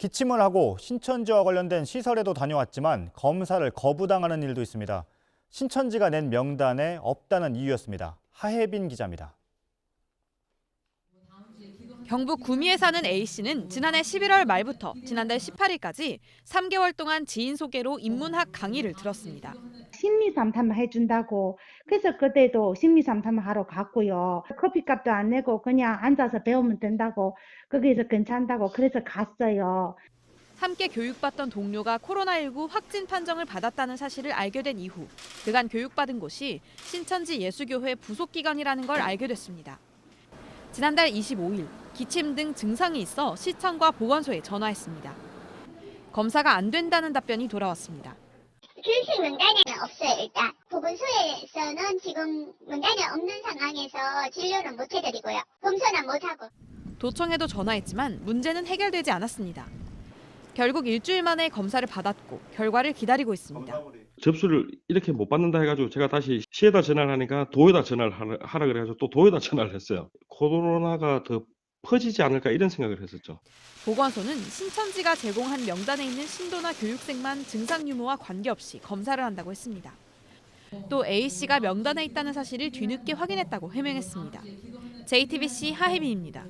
기침을 하고 신천지와 관련된 시설에도 다녀왔지만 검사를 거부당하는 일도 있습니다. 신천지가 낸 명단에 없다는 이유였습니다. 하혜빈 기자입니다. 경북 구미에 사는 A씨는 지난해 11월 말부터 지난달 18일까지 3개월 동안 지인 소개로 인문학 강의를 들었습니다. 심리 상담을 해준다고 그래서 그때도 심리 상담을 하러 갔고요. 커피값도 안 내고 그냥 앉아서 배우면 된다고 거기서 괜찮다고 그래서 갔어요. 함께 교육받던 동료가 코로나19 확진 판정을 받았다는 사실을 알게 된 이후 그간 교육받은 곳이 신천지 예수교회 부속기관이라는 걸 알게 됐습니다. 지난달 25일 기침 등 증상이 있어 시청과 보건소에 전화했습니다. 검사가 안 된다는 답변이 돌아왔습니다. 교육생 명단에는 없어요. 일단 보건소에서는 지금 명단이 없는 상황에서 진료는 못 해드리고요. 검사는 못하고. 도청에도 전화했지만 문제는 해결되지 않았습니다. 결국 일주일 만에 검사를 받았고 결과를 기다리고 있습니다. 접수를 이렇게 못 받는다 해가지고 제가 다시 시에다 전화를 하니까 도에다 전화를 하라 그래가지고 또 도에다 전화를 했어요. 코로나가 더 퍼지지 않을까 이런 생각을 했었죠. 보건소는 신천지가 제공한 명단에 있는 신도나 교육생만 증상 유무와 관계없이 검사를 한다고 했습니다. 또 A씨가 명단에 있다는 사실을 뒤늦게 확인했다고 해명했습니다. JTBC 하혜빈입니다.